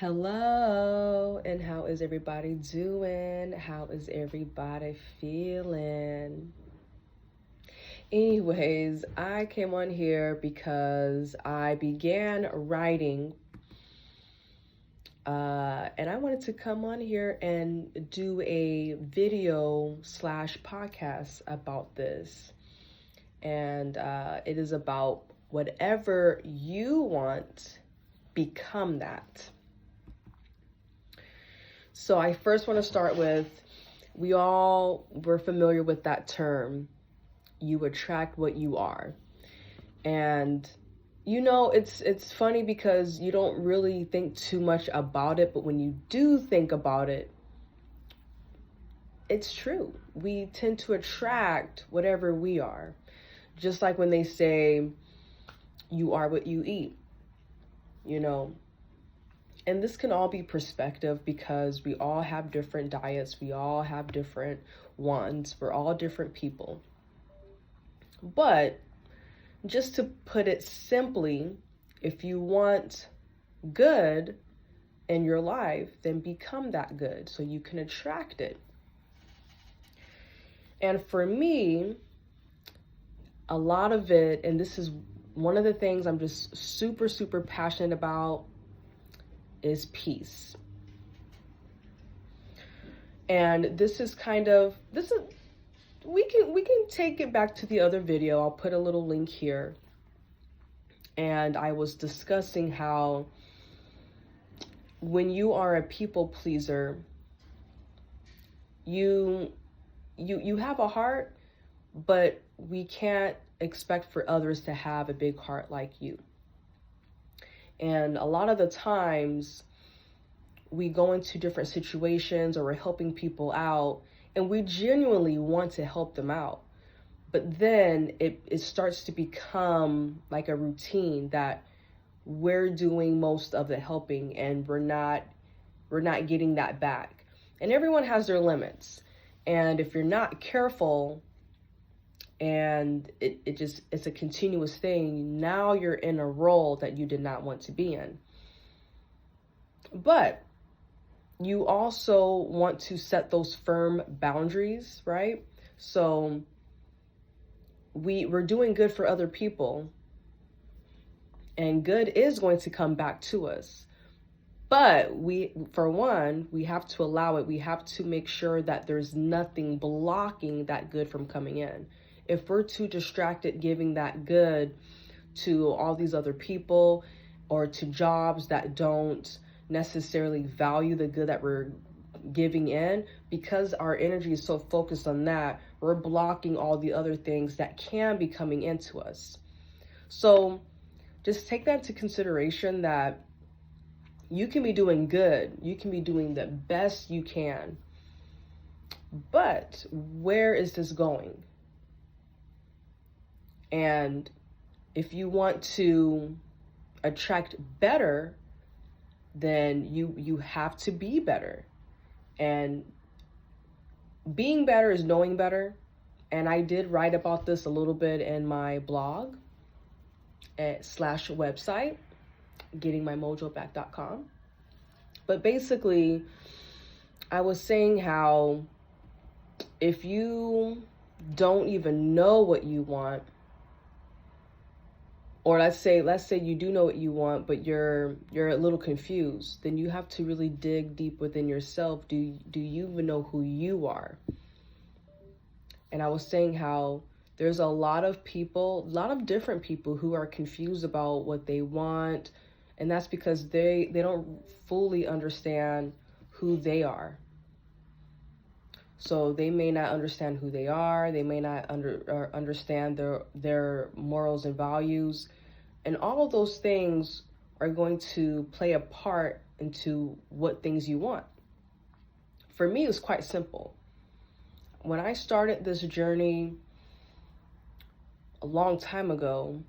Hello, and how is everybody doing? How is everybody feeling? Anyways, I came on here because I began writing, and I wanted to come on here and do a video slash podcast about this. And it is about whatever you want, become that. So I first want to start with, we're familiar with that term, you attract what you are. And it's funny because you don't really think too much about it, but when you do think about it, it's true. We tend to attract whatever we are. Just like when they say, you are what you eat, And this can all be perspective because we all have different diets. We all have different wants. We're all different people. But just to put it simply, if you want good in your life, then become that good so you can attract it. And for me, a lot of it, and this is one of the things I'm just super, super passionate about, is peace. And we can take it back to the other video. I'll put a little link here. And I was discussing how when you are a people pleaser, you have a heart, but we can't expect for others to have a big heart like you. And a lot of the times we go into different situations or we're helping people out and we genuinely want to help them out. But then it starts to become like a routine that we're doing most of the helping and we're not getting that back. And everyone has their limits. And if you're not careful, and it's a continuous thing, now you're in a role that you did not want to be in. But you also want to set those firm boundaries, right? So we're doing good for other people, and good is going to come back to us. But we have to allow it. We have to make sure that there's nothing blocking that good from coming in. If we're too distracted giving that good to all these other people or to jobs that don't necessarily value the good that we're giving in, because our energy is so focused on that, we're blocking all the other things that can be coming into us. So just take that into consideration, that you can be doing good. You can be doing the best you can. But where is this going? And if you want to attract better, then you have to be better. And being better is knowing better. And I did write about this a little bit in my blog slash website, gettingmymojoback.com. But basically, I was saying how if you don't even know what you want, or let's say you do know what you want, but you're a little confused, then you have to really dig deep within yourself. Do you even know who you are? And I was saying how there's a lot of different people who are confused about what they want, and that's because they don't fully understand who they are. So they may not understand who they are. They may not understand their morals and values. And all of those things are going to play a part into what things you want. For me, it was quite simple. When I started this journey a long time ago,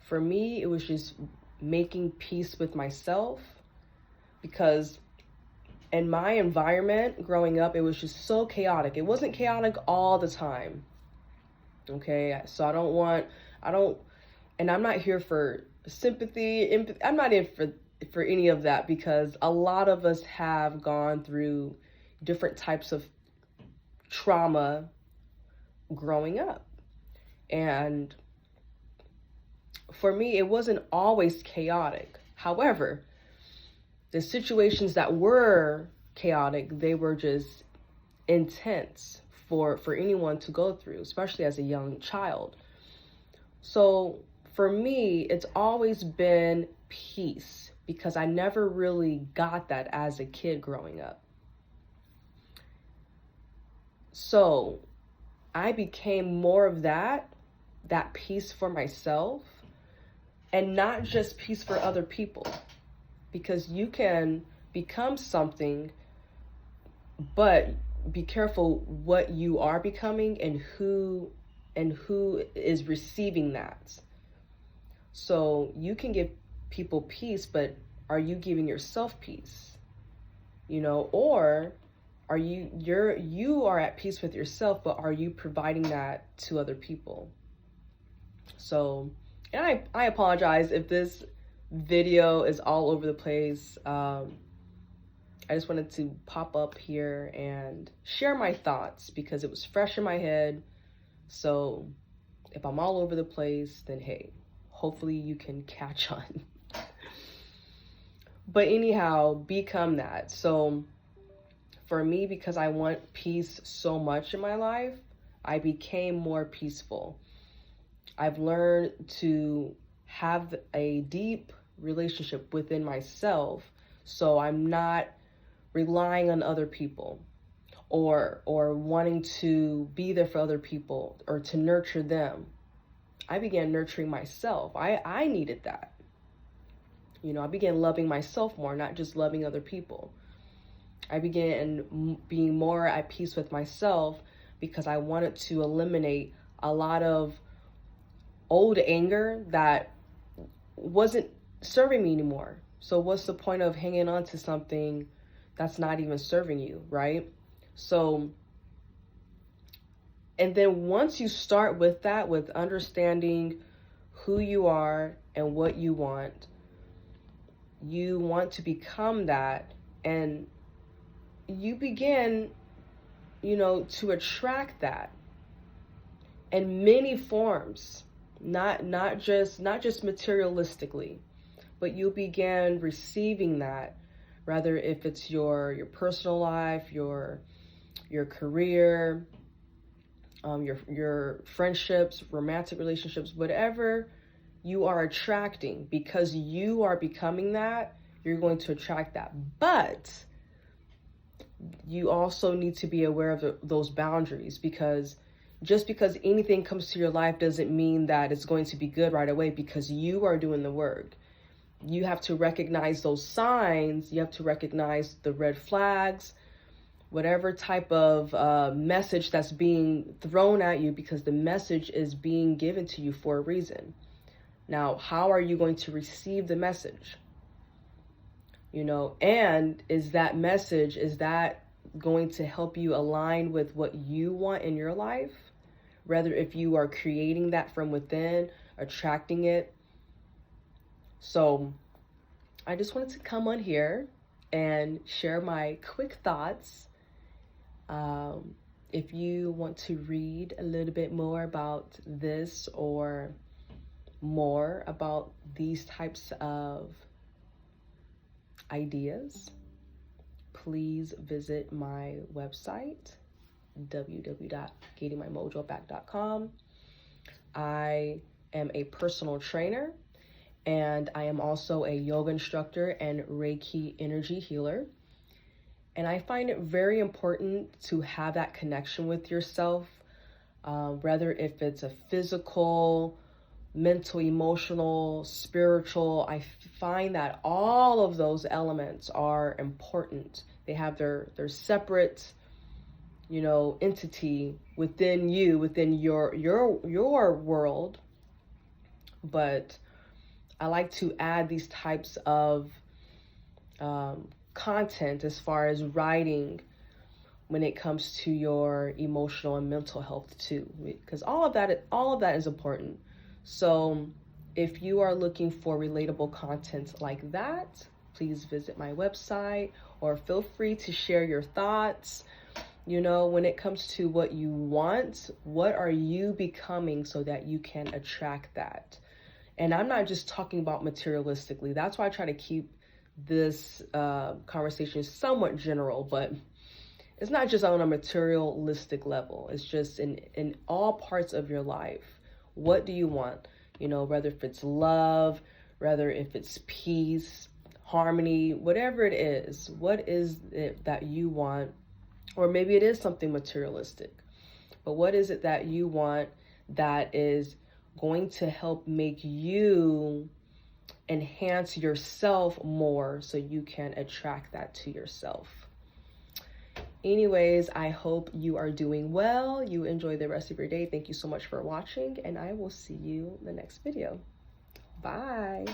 for me, it was just making peace with myself, because in my environment growing up, it was just so chaotic. It wasn't chaotic all the time. Okay, so and I'm not here for sympathy. I'm not in for for any of that, because a lot of us have gone through different types of trauma growing up. And for me, it wasn't always chaotic. However, the situations that were chaotic, they were just intense for anyone to go through, especially as a young child. So for me, it's always been peace, because I never really got that as a kid growing up. So I became more of that peace for myself, and not just peace for other people, because you can become something, but be careful what you are becoming and who is receiving that. So you can give people peace, but are you giving yourself peace? Or are you are at peace with yourself, but are you providing that to other people? So, and I apologize if this video is all over the place. I just wanted to pop up here and share my thoughts because it was fresh in my head. So if I'm all over the place, then hey, hopefully you can catch on. But anyhow, become that. So for me, because I want peace so much in my life, I became more peaceful. I've learned to have a deep relationship within myself, so I'm not relying on other people or wanting to be there for other people or to nurture them. I began nurturing myself. I needed that. I began loving myself more, not just loving other people. I began being more at peace with myself because I wanted to eliminate a lot of old anger that wasn't serving me anymore. So what's the point of hanging on to something that's not even serving you, right? So, and then once you start with that, with understanding who you are and what you want to become that, and you begin, to attract that in many forms, not just materialistically, but you begin receiving that, rather if it's your personal life, your career, your friendships, romantic relationships, whatever you are attracting, because you are becoming that, you're going to attract that. But you also need to be aware of those boundaries, because just because anything comes to your life doesn't mean that it's going to be good right away, because you are doing the work. You have to recognize those signs. You have to recognize the red flags, whatever type of message that's being thrown at you, because the message is being given to you for a reason. Now, how are you going to receive the message? And is that message, is that going to help you align with what you want in your life? Rather, if you are creating that from within, attracting it. So I just wanted to come on here and share my quick thoughts. If you want to read a little bit more about this or more about these types of ideas, please visit my website, www.gettingmymojoback.com. I am a personal trainer, and I am also a yoga instructor and Reiki energy healer. And I find it very important to have that connection with yourself, whether if it's a physical, mental, emotional, spiritual. I find that all of those elements are important. They have their separate, entity within you, within your world. But I like to add these types of content as far as writing when it comes to your emotional and mental health too, because all of that is important. So If you are looking for relatable content like that, please visit my website, or feel free to share your thoughts. You know, when it comes to what you want, what are you becoming so that you can attract that? And I'm not just talking about materialistically. That's why I try to keep this conversation somewhat general, but it's not just on a materialistic level. It's just in all parts of your life. What do you want? You know, whether if it's love, whether if it's peace, harmony, whatever it is, what is it that you want? Or maybe it is something materialistic, but what is it that you want that is going to help make you enhance yourself more so you can attract that to yourself? Anyways, I hope you are doing well. You enjoy the rest of your day. Thank you so much for watching, and I will see you in the next video. Bye.